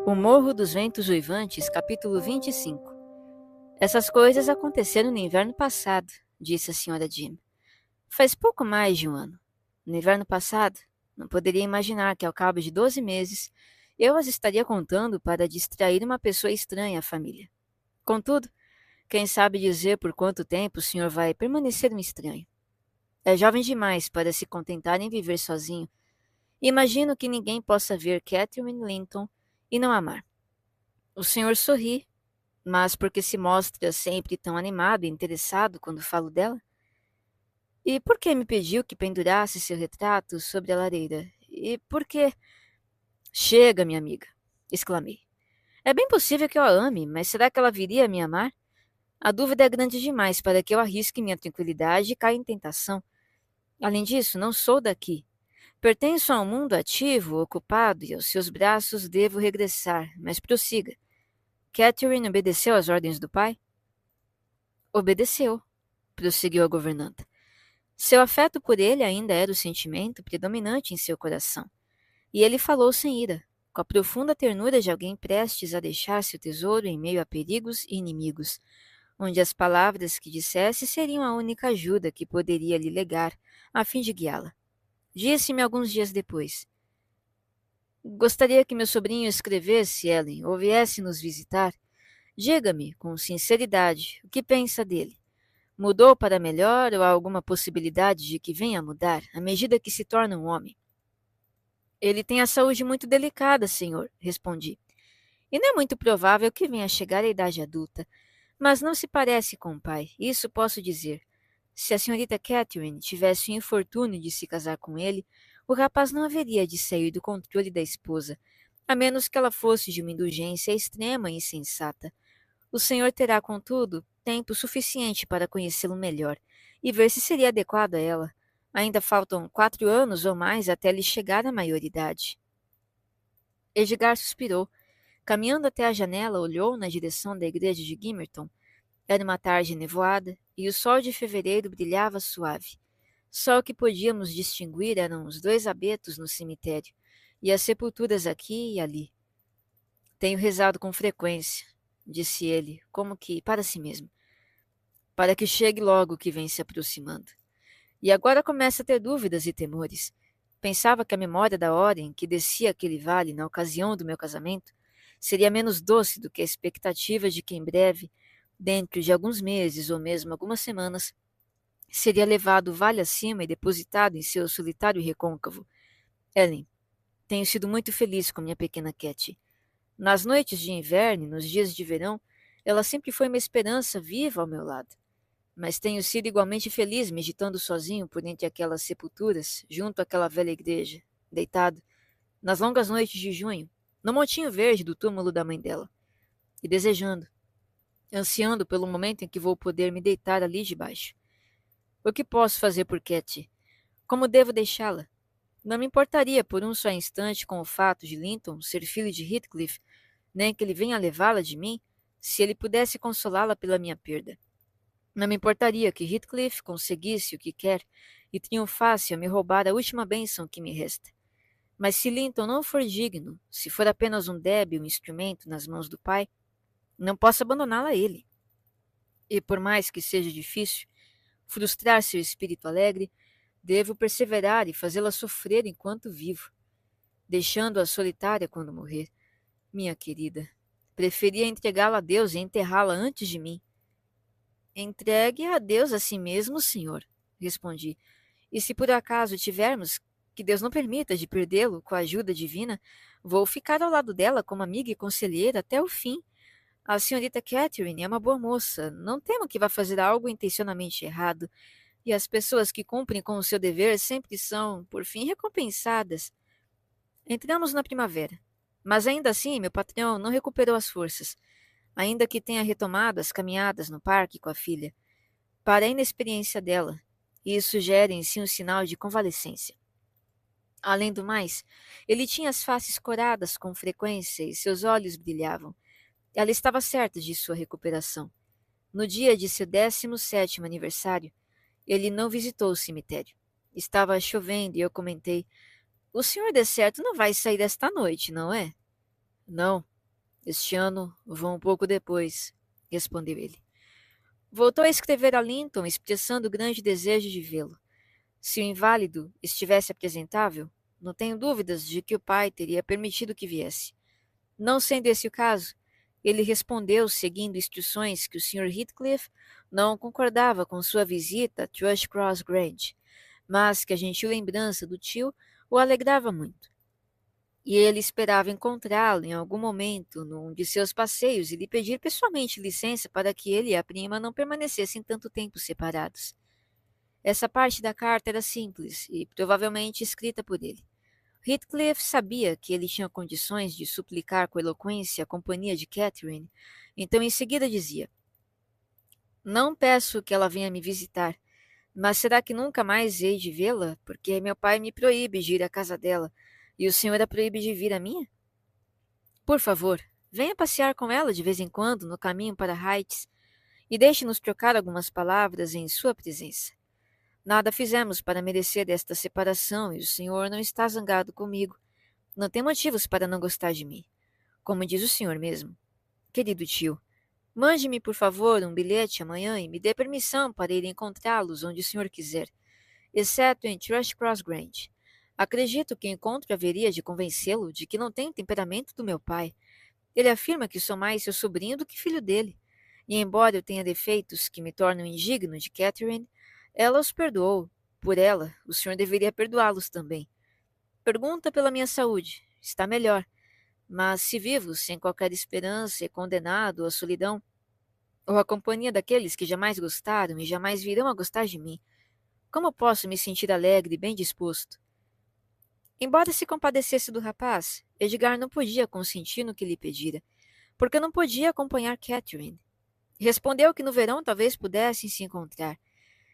O Morro dos Ventos Uivantes, capítulo 25. Essas coisas aconteceram no inverno passado, disse a senhora Jim. Faz pouco mais de um ano. No inverno passado, não poderia imaginar que ao cabo de 12 meses eu as estaria contando para distrair uma pessoa estranha à família. Contudo, quem sabe dizer por quanto tempo o senhor vai permanecer um estranho? É jovem demais para se contentar em viver sozinho. Imagino que ninguém possa ver Catherine Linton e não amar. O senhor sorri, mas porque se mostra sempre tão animado e interessado quando falo dela? E por que me pediu que pendurasse seu retrato sobre a lareira? E por que... Chega, minha amiga, exclamei. É bem possível que eu a ame, mas será que ela viria a me amar? A dúvida é grande demais para que eu arrisque minha tranquilidade e caia em tentação. Além disso, não sou daqui. Pertenço a um mundo ativo, ocupado, e aos seus braços devo regressar, mas prossiga. Catherine obedeceu às ordens do pai? Obedeceu, prosseguiu a governanta. Seu afeto por ele ainda era o sentimento predominante em seu coração, e ele falou sem ira, com a profunda ternura de alguém prestes a deixar seu tesouro em meio a perigos e inimigos, onde as palavras que dissesse seriam a única ajuda que poderia lhe legar, a fim de guiá-la. Disse-me alguns dias depois: Gostaria que meu sobrinho escrevesse, Ellen, ou viesse nos visitar. Diga-me, com sinceridade, o que pensa dele. Mudou para melhor ou há alguma possibilidade de que venha a mudar à medida que se torna um homem? Ele tem a saúde muito delicada, senhor, respondi. E não é muito provável que venha a chegar à idade adulta. Mas não se parece com o pai, isso posso dizer. Se a senhorita Catherine tivesse o infortúnio de se casar com ele, o rapaz não haveria de sair do controle da esposa, a menos que ela fosse de uma indulgência extrema e insensata. O senhor terá, contudo, tempo suficiente para conhecê-lo melhor e ver se seria adequado a ela. Ainda faltam 4 anos ou mais até lhe chegar à maioridade. Edgar suspirou. Caminhando até a janela, olhou na direção da igreja de Gimmerton. Era uma tarde nevoada e o sol de fevereiro brilhava suave. Só o que podíamos distinguir eram os 2 abetos no cemitério e as sepulturas aqui e ali. Tenho rezado com frequência, disse ele, como que para si mesmo, para que chegue logo o que vem se aproximando. E agora começa a ter dúvidas e temores. Pensava que a memória da hora em que desci aquele vale na ocasião do meu casamento seria menos doce do que a expectativa de que em breve, dentro de alguns meses ou mesmo algumas semanas, seria levado vale acima e depositado em seu solitário recôncavo. Ellen, tenho sido muito feliz com minha pequena Cat. Nas noites de inverno e nos dias de verão, ela sempre foi uma esperança viva ao meu lado. Mas tenho sido igualmente feliz meditando sozinho por entre aquelas sepulturas, junto àquela velha igreja, deitado, nas longas noites de junho, no montinho verde do túmulo da mãe dela, e desejando, ansiando pelo momento em que vou poder me deitar ali debaixo. O que posso fazer por Cat? Como devo deixá-la? Não me importaria por um só instante com o fato de Linton ser filho de Heathcliff, nem que ele venha levá-la de mim, se ele pudesse consolá-la pela minha perda. Não me importaria que Heathcliff conseguisse o que quer e triunfasse a me roubar a última bênção que me resta. Mas se Linton não for digno, se for apenas um débil instrumento nas mãos do pai, não posso abandoná-la a ele. E por mais que seja difícil frustrar seu espírito alegre, devo perseverar e fazê-la sofrer enquanto vivo, deixando-a solitária quando morrer. Minha querida, preferia entregá-la a Deus e enterrá-la antes de mim. Entregue a Deus a si mesmo, senhor, respondi. E se por acaso tivermos, que Deus não permita, de perdê-lo com a ajuda divina, vou ficar ao lado dela como amiga e conselheira até o fim. A senhorita Catherine é uma boa moça. Não temo que vá fazer algo intencionalmente errado. E as pessoas que cumprem com o seu dever sempre são, por fim, recompensadas. Entramos na primavera. Mas ainda assim, meu patrão não recuperou as forças, ainda que tenha retomado as caminhadas no parque com a filha. Para a inexperiência dela, isso gera em si um sinal de convalescência. Além do mais, ele tinha as faces coradas com frequência e seus olhos brilhavam. Ela estava certa de sua recuperação. No dia de seu 17º aniversário, ele não visitou o cemitério. Estava chovendo e eu comentei: O senhor de certo não vai sair esta noite, não é? Não, Este ano vou um pouco depois, respondeu ele. Voltou a escrever a Linton, expressando grande desejo de vê-lo. Se o inválido estivesse apresentável, não tenho dúvidas de que o pai teria permitido que viesse. Não sendo esse o caso, ele respondeu seguindo instruções que o Sr. Heathcliff não concordava com sua visita a Thrushcross Grange, mas que a gentil lembrança do tio o alegrava muito. E ele esperava encontrá-lo em algum momento num de seus passeios e lhe pedir pessoalmente licença para que ele e a prima não permanecessem tanto tempo separados. Essa parte da carta era simples e provavelmente escrita por ele. Heathcliff sabia que ele tinha condições de suplicar com eloquência a companhia de Catherine, então em seguida dizia: Não peço que ela venha me visitar, mas será que nunca mais hei de vê-la, porque meu pai me proíbe de ir à casa dela, e o senhor a proíbe de vir à minha? Por favor, venha passear com ela de vez em quando no caminho para Heights, e deixe-nos trocar algumas palavras em sua presença. Nada fizemos para merecer esta separação e o senhor não está zangado comigo. Não tem motivos para não gostar de mim, como diz o senhor mesmo. Querido tio, mande-me, por favor, um bilhete amanhã e me dê permissão para ir encontrá-los onde o senhor quiser, exceto em Thrushcross Grange. Acredito que o encontro haveria de convencê-lo de que não tem o temperamento do meu pai. Ele afirma que sou mais seu sobrinho do que filho dele. E embora eu tenha defeitos que me tornam indigno de Catherine, ela os perdoou. Por ela, o senhor deveria perdoá-los também. Pergunta pela minha saúde. Está melhor. Mas se vivo sem qualquer esperança e condenado à solidão, ou à companhia daqueles que jamais gostaram e jamais virão a gostar de mim, como posso me sentir alegre e bem disposto? Embora se compadecesse do rapaz, Edgar não podia consentir no que lhe pedira, porque não podia acompanhar Catherine. Respondeu que no verão talvez pudessem se encontrar.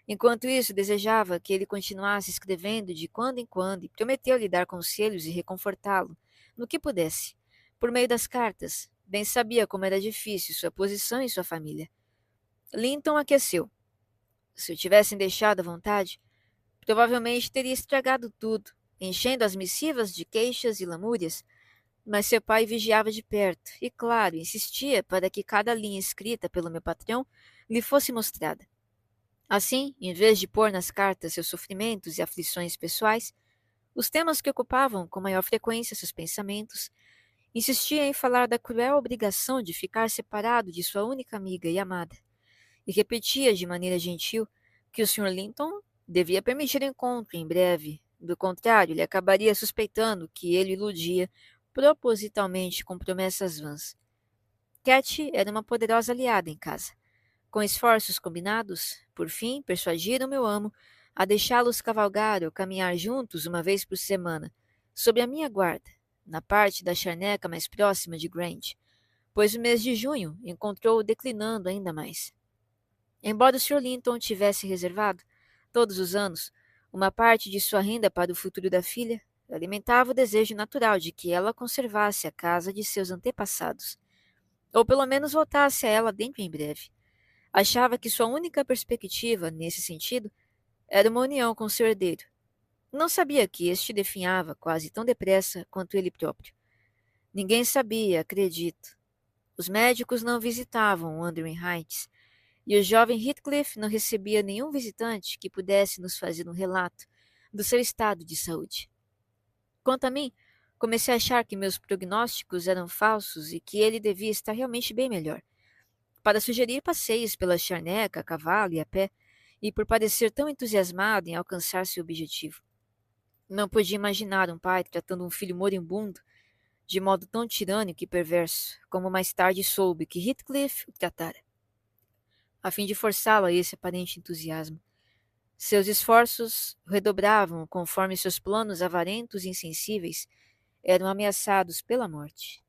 Enquanto isso, desejava que ele continuasse escrevendo de quando em quando e prometeu-lhe dar conselhos e reconfortá-lo, no que pudesse. Por meio das cartas, bem sabia como era difícil sua posição e sua família. Linton aqueceu. Se o tivessem deixado à vontade, provavelmente teria estragado tudo, enchendo as missivas de queixas e lamúrias, mas seu pai vigiava de perto e, claro, insistia para que cada linha escrita pelo meu patrão lhe fosse mostrada. Assim, em vez de pôr nas cartas seus sofrimentos e aflições pessoais, os temas que ocupavam com maior frequência seus pensamentos, insistia em falar da cruel obrigação de ficar separado de sua única amiga e amada, e repetia de maneira gentil que o Sr. Linton devia permitir o encontro em breve. Do contrário, ele acabaria suspeitando que ele iludia propositalmente com promessas vãs. Cat era uma poderosa aliada em casa. Com esforços combinados, por fim, persuadiram meu amo a deixá-los cavalgar ou caminhar juntos uma vez por semana, sob a minha guarda, na parte da charneca mais próxima de Grange, pois o mês de junho encontrou-o declinando ainda mais. Embora o Sr. Linton tivesse reservado, todos os anos, uma parte de sua renda para o futuro da filha, alimentava o desejo natural de que ela conservasse a casa de seus antepassados, ou pelo menos voltasse a ela dentro em breve. Achava que sua única perspectiva, nesse sentido, era uma união com seu herdeiro. Não sabia que este definhava quase tão depressa quanto ele próprio. Ninguém sabia, acredito. Os médicos não visitavam Wuthering Heights, e o jovem Heathcliff não recebia nenhum visitante que pudesse nos fazer um relato do seu estado de saúde. Quanto a mim, comecei a achar que meus prognósticos eram falsos e que ele devia estar realmente bem melhor, para sugerir passeios pela charneca, a cavalo e a pé, e por parecer tão entusiasmado em alcançar seu objetivo. Não podia imaginar um pai tratando um filho moribundo de modo tão tirânico e perverso, como mais tarde soube que Heathcliff o tratara, a fim de forçá-lo a esse aparente entusiasmo. Seus esforços redobravam conforme seus planos avarentos e insensíveis eram ameaçados pela morte.